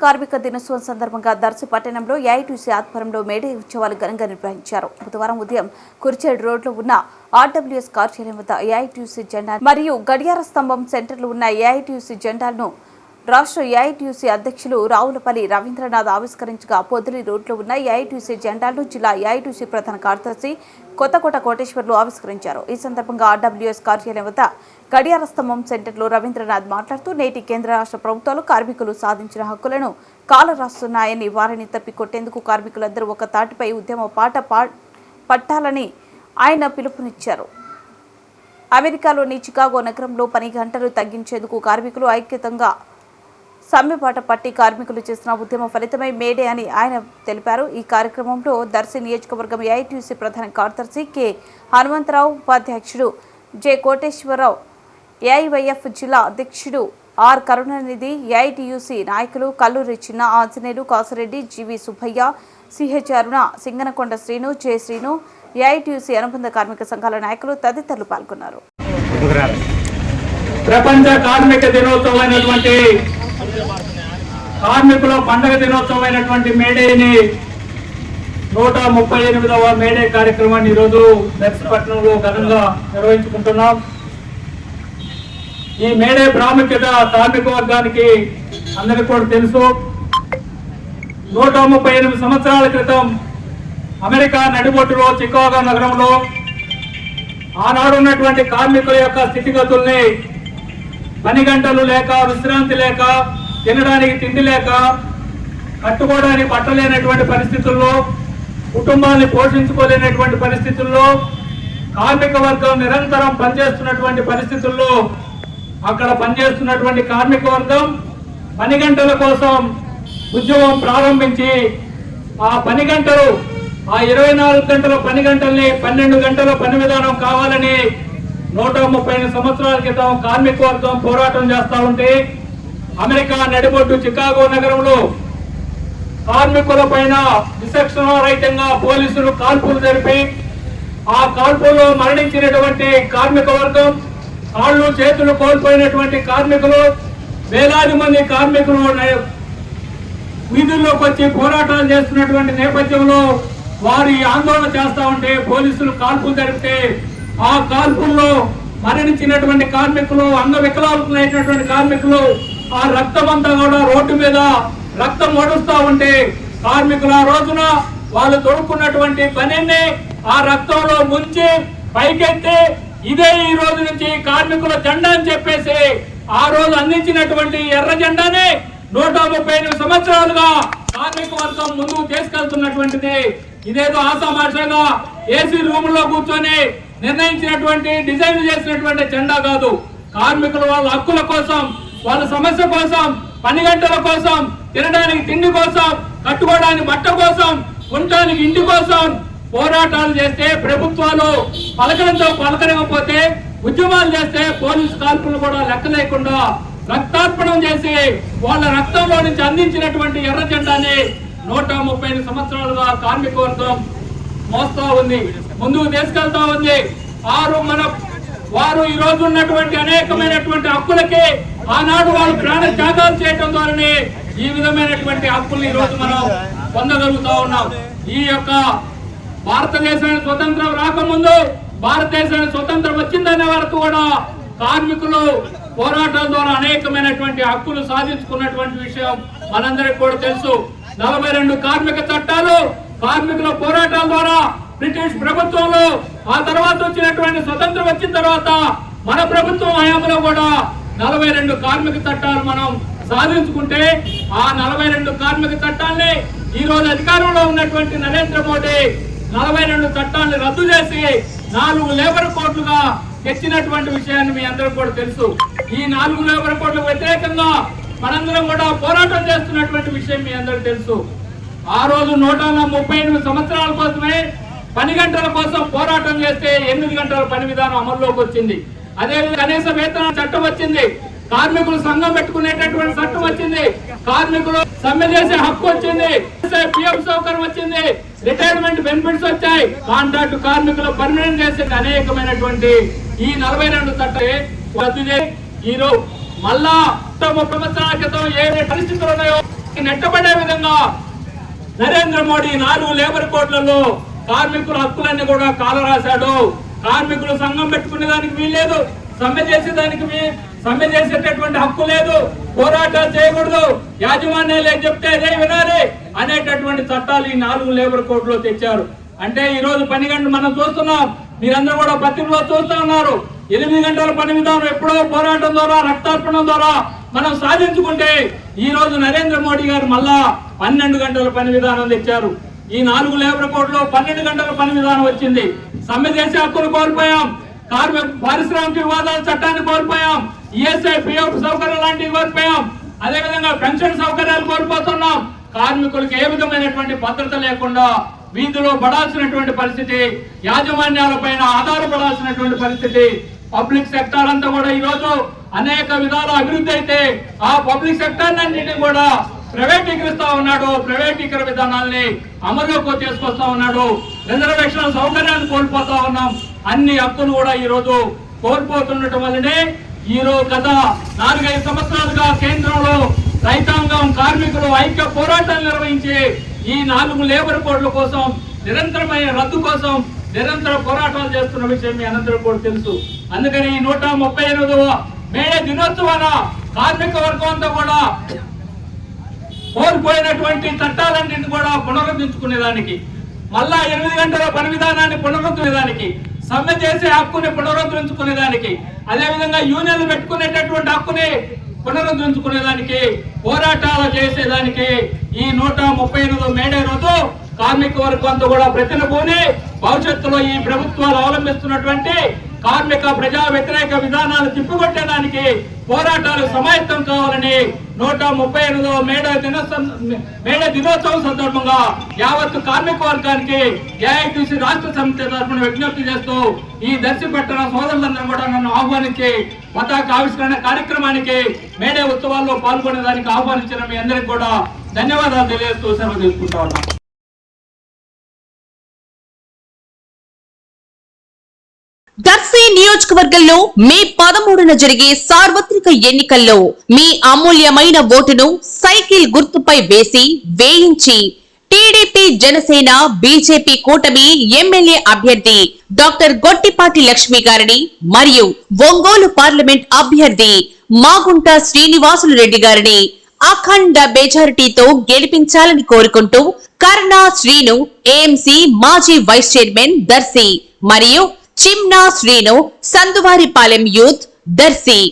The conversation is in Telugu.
కార్మిక దినోత్సవం సందర్భంగా దర్శి పట్టణంలో ఏఐటీయూసీ ఆధ్వర్యంలో మేడే ఉత్సవాలు ఘనంగా నిర్వహించారు. బుధవారం ఉదయం కుర్చేడ్ రోడ్లో ఉన్న ఆర్డబ్ల్యూఎస్ కార్యాలయం వద్ద ఏఐటీయూసీ జెండా మరియు గడియార స్తంభం సెంటర్లో ఉన్న ఏఐటీయూసీ జెండాలను రాష్ట్ర ఏఐటీయూసీ అధ్యక్షులు రావులపల్లి రవీంద్రనాథ్ ఆవిష్కరించగా పొదిలి రోడ్లో ఉన్న ఏఐటీయూసీ జెండాలను జిల్లా ఏఐటీయూసీ ప్రధాన కార్యదర్శి కొత్తకోట కోటేశ్వర్లు ఆవిష్కరించారు. ఈ సందర్భంగా ఆర్డబ్ల్యూఎస్ కార్యాలయం వద్ద గడియార స్తంభం సెంటర్లో రవీంద్రనాథ్ మాట్లాడుతూ నేటి కేంద్ర రాష్ట్ర ప్రభుత్వాలు కార్మికులు సాధించిన హక్కులను కాలరాస్తున్నాయని, వారిని తప్పికొట్టేందుకు కార్మికులందరూ ఒక తాటిపై ఉద్యమ పాట పట్టాలని ఆయన పిలుపునిచ్చారు. అమెరికాలోని చికాగో నగరంలో పని గంటలు తగ్గించేందుకు కార్మికులు ఐక్యతంగా సమ్మెబాట పట్టి కార్మికులు చేసిన ఉద్యమ ఫలితమే మేడే అని ఆయన తెలిపారు. ఈ కార్యక్రమంలో దర్శి నియోజకవర్గం ఏఐటీయూసీ ప్రధాన కార్యదర్శి కె హనుమంతరావు, ఉపాధ్యక్షుడు జె కోటేశ్వరరావు, ఏఐవైఎఫ్ జిల్లా అధ్యక్షుడు ఆర్ కరుణానిధి, ఏఐటీయూసీ నాయకులు కల్లూరి చిన్న ఆంజనేయులు, కాసిరెడ్డి, జీవి సుబ్బయ్య, సిహెచ్ అరుణ, సింగనకొండ శ్రీను, జె శ్రీను, ఏఐటీయూసీ అనుబంధ కార్మిక సంఘాల నాయకులు తదితరులు పాల్గొన్నారు. ప్రపంచ కార్మిక దినోత్సవమైనటువంటి కార్మికుల పండుగ దినోత్సవమైనటువంటి మేడేని 138వ మేడే కార్యక్రమాన్ని ఈరోజు దర్శపట్నంలో ఘనంగా నిర్వహించుకుంటున్నాం. ఈ మేడే ప్రాముఖ్యత కార్మిక వర్గానికి అందరికీ కూడా తెలుసు. 138 సంవత్సరాల క్రితం అమెరికా నడిబొట్టులో చికాగో నగరంలో ఆనాడు ఉన్నటువంటి కార్మికుల యొక్క స్థితిగతుల్ని పని గంటలు లేక, విశ్రాంతి లేక, తినడానికి తిండి లేక, కట్టుకోవడానికి బట్టలేనటువంటి పరిస్థితుల్లో, కుటుంబాన్ని పోషించుకోలేనటువంటి పరిస్థితుల్లో, కార్మిక వర్గం నిరంతరం పనిచేస్తున్నటువంటి పరిస్థితుల్లో అక్కడ పనిచేస్తున్నటువంటి కార్మిక వర్గం పని గంటల కోసం ఉద్యమం ప్రారంభించి ఆ పని గంటలు, ఆ 24 గంటల పని గంటల్ని 12 గంటల పని విధానం కావాలని 130 సంవత్సరాల క్రితం కార్మిక వర్గం పోరాటం చేస్తా ఉంటే అమెరికా నడిబొడ్డు చికాగో నగరంలో కార్మికుల పైన విచక్షణారహితంగా పోలీసులు కాల్పులు జరిపి ఆ కాల్పుల్లో మరణించినటువంటి కార్మిక వర్గం, కాళ్ళు చేతులు కోల్పోయినటువంటి కార్మికులు, వేలాది మంది కార్మికులు వీధుల్లోకి వచ్చి పోరాటాలు చేస్తున్నటువంటి నేపథ్యంలో వారి ఆందోళన చేస్తా ఉంటే పోలీసులు కాల్పులు జరిపితే ఆ కాల్పుల్లో మరణించినటువంటి కార్మికులు, అంగవికలాంగులైనటువంటి కార్మికులు ఆ రక్తం అంతా కూడా రోడ్డు మీద రక్తం ఓడుస్తా ఉంటే కార్మికులు ఆ రోజున వాళ్ళు తొడుక్కున్నటువంటి పనిని ఆ రక్తంలో ముంచి పైకెత్తి ఇదే ఈ రోజు నుంచి కార్మికుల జెండా అని చెప్పేసి ఆ రోజు అందించినటువంటి ఎర్ర జెండానే 138 సంవత్సరాలుగా కార్మిక వర్గం ముందుకు తీసుకెళ్తున్నటువంటిది. ఇదేదో ఆసామాషగా ఏసీ రూమ్ లో కూర్చొని నిర్ణయించినటువంటి, డిజైన్ చేసినటువంటి జెండా కాదు. కార్మికులు వాళ్ళ హక్కుల కోసం, వాళ్ళ సమస్య కోసం, పని గంటల కోసం, తినడానికి తిండి కోసం, కట్టుకోవడానికి బట్ట కోసం, ఉండటానికి ఇంటి కోసం పోరాటాలు చేస్తే, ప్రభుత్వాలు పలకడంతో పలకరకపోతే, ఉద్యమాలు చేస్తే పోలీసు కాల్పులు కూడా లెక్క లేకుండా రక్తార్పణం చేసి వాళ్ళ రక్తంలో నుంచి అందించినటువంటి ఎర్ర జెండాని 130 సంవత్సరాలుగా కార్మిక వర్గం మోస్తా ఉంది, ముందుకు తీసుకెళ్తా ఉంది. వారు ఈ రోజు ఉన్నటువంటి అనేకమైనటువంటి హక్కులకి ఆనాడు వాళ్ళు ప్రాణ త్యాగాలు చేయడం ద్వారానే ఈ విధమైనటువంటి హక్కులు ఈ రోజు మనం పొందగలుగుతా ఉన్నాం. ఈ యొక్క భారతదేశానికి స్వతంత్రం రాకముందు, భారతదేశానికి స్వతంత్రం వచ్చిందనే వరకు కూడా కార్మికులు పోరాటాల ద్వారా అనేకమైనటువంటి హక్కులు సాధించుకున్నటువంటి విషయం మనందరికి కూడా తెలుసు. 42 కార్మిక చట్టాలు కార్మికుల పోరాటాల ద్వారా బ్రిటిష్ ప్రభుత్వంలో, ఆ తర్వాత వచ్చినటువంటి స్వతంత్రం వచ్చిన తర్వాత మన ప్రభుత్వం హయాంలో కూడా 42 కార్మిక చట్టాలు మనం సాధించుకుంటే ఆ 42 కార్మిక చట్టాలని ఈ రోజు అధికారంలో ఉన్నటువంటి నరేంద్ర మోడీ 42 చట్టాలను రద్దు చేసి 4 లేబర్ కోడ్లుగా తెచ్చినటువంటి విషయాన్ని మీ అందరికీ కూడా తెలుసు. ఈ 4 లేబర్ కోడ్లకు వ్యతిరేకంగా మనందరం కూడా పోరాటం చేస్తున్నటువంటి విషయం మీ అందరికీ తెలుసు. ఆ రోజు 138 సంవత్సరాల కోసమే పని గంటల కోసం పోరాటం చేస్తే 8 గంటల పని విధానం అమల్లోకి వచ్చింది. అదే కనీస వేతన చట్టం వచ్చింది, కార్మికులు సంఘం పెట్టుకునేటటువంటి చట్టం వచ్చింది, కార్మికులు సమ్మె చేసే హక్కు వచ్చింది, పిఎఫ్ సౌకర్యం వచ్చింది, రిటైర్మెంట్ బెనిఫిట్స్ వచ్చాయి, కాంట్రాక్ట్ కార్మికులు పర్మనెంట్ చేసే అనేకమైనటువంటి ఈ 42 చట్టాలు రద్దు చేసి ఈరోజు మళ్ళా 30 సంవత్సరాల క్రితం ఏ పరిస్థితులు ఉన్నాయో నెట్టబడే విధంగా నరేంద్ర మోడీ 4 లేబర్ కోడ్లలో కార్మికుల హక్కులన్నీ కూడా కాలరాశాడు. కార్మికులు సంఘం పెట్టుకునే దానికి వీల్లేదు, సమ్మె చేసేటటువంటి హక్కు లేదు, పోరాటాలు చేయకూడదు, యాజమాన్యాలు ఏం చెప్తే అదే వినాలి అనేటటువంటి చట్టాలు ఈ 4 లేబర్ కోడ్లో తెచ్చారు. అంటే ఈ రోజు పని గంటలు మనం చూస్తున్నాం, మీరందరూ కూడా పత్రికలో చూస్తూ ఉన్నారు. 8 గంటల పని విధానం ఎప్పుడో పోరాటం ద్వారా, రక్తార్పణం ద్వారా మనం సాధించుకుంటే ఈ రోజు నరేంద్ర మోడీ గారు మళ్ళా 12 గంటల పని విధానం తెచ్చారు. ఈ 4 లేబర్ కోడ్లో 12 గంటల పని విధానం వచ్చింది. సమ్మె చేసే హక్కులు కోల్పోయాం, పారిశ్రామిక వివాదాల చట్టాన్ని కోల్పోయాం, ఈఎస్ఐ పిఎఫ్ సౌకర్యం లాంటివి కోల్పోయాం, అదేవిధంగా పెన్షన్ సౌకర్యాలు కోల్పోతున్నాం. కార్మికులకు ఏ విధమైనటువంటి భద్రత లేకుండా వీధిలో పడాల్సినటువంటి పరిస్థితి, యాజమాన్యాల పైన ఆధారపడాల్సినటువంటి పరిస్థితి. పబ్లిక్ సెక్టార్ అంతా కూడా ఈ రోజు అనేక విధాల అభివృద్ధి అయితే ఆ పబ్లిక్ సెక్టార్ అన్నింటినీ కూడా ప్రైవేటీకరిస్తా ఉన్నాడు, ప్రైవేటీకరణ విధానాల్ని అమలులోకి తీసుకొస్తా ఉన్నాడు. రిజర్వేషన్ సౌకర్యాన్ని కోల్పోతా ఉన్నాం. అన్ని హక్కులు కూడా ఈ రోజు కోల్పోతుండటం వల్లనే ఈ రోజు గత 4-5 సంవత్సరాలుగా కేంద్రంలో రైతాంగం, కార్మికులు ఐక్య పోరాటాలు నిర్వహించి ఈ 4 లేబర్ కోడ్ల కోసం నిరంతరమైన రద్దు కోసం నిరంతర పోరాటాలు చేస్తున్న విషయం మీ అందరూ కూడా తెలుసు. అందుకని ఈ 138వ మేడే దినోత్సవాన కార్మిక వర్గం అంతా కూడా కోల్పోయినటువంటి చట్టాలన్నింటినీ కూడా పునరుద్ధరించుకునేదానికి, మళ్ళా 8 గంటల పని విధానాన్ని పునరుద్ధరించేదానికి, సమ్మె చేసే హక్కుని పునరుద్ధరించుకునేదానికి, అదేవిధంగా యూనియన్లు పెట్టుకునేటటువంటి హక్కుని పునరుద్ధరించుకునేదానికి, పోరాటాలు చేసేదానికి ఈ 138వ మేడే రోజు కార్మిక వర్గం అంతా కూడా ప్రతినబూని భవిష్యత్తులో ఈ ప్రభుత్వాలు అవలంబిస్తున్నటువంటి కార్మిక ప్రజా వ్యతిరేక విధానాలు తిప్పికొట్టేదానికి పోరాటాలు సమాయత్తం కావాలని 138వ మేడే దినోత్సవం సందర్భంగా యావత్తు కార్మిక వర్గానికి ఏఐటీసీ రాష్ట్ర సమితి తరఫున విజ్ఞప్తి చేస్తూ ఈ దర్శిపట్టణ సోదరులందరూ కూడా నన్ను ఆహ్వానించి పతాక ఆవిష్కరణ కార్యక్రమానికి మేడే ఉత్సవాల్లో పాల్గొనేదానికి ఆహ్వానించిన మీ అందరికి కూడా ధన్యవాదాలు తెలియజేస్తూ సెలవు తీసుకుంటా ఉన్నాం. దర్శి నియోజకవర్గంలో మే 13న జరిగే సార్వత్రిక ఎన్నికల్లో మీ అమూల్యమైన ఓటును సైకిల్ గుర్తుపై వేయించి టీడీపీ, జనసేన, బీజేపీ కూటమి ఎమ్మెల్యే అభ్యర్థి డాక్టర్ గొట్టిపాటి లక్ష్మి గారిని మరియు ఒంగోలు పార్లమెంట్ అభ్యర్థి మాగుంట శ్రీనివాసులు రెడ్డి గారిని అఖండ మెజారిటీతో గెలిపించాలని కోరుకుంటూ కర్ణా శ్రీను, ఏఎంసీ మాజీ వైస్ చైర్మన్ దర్శి మరియు చిమ్నా శ్రీను, సందువారిపాలెం యూత్ దర్శి.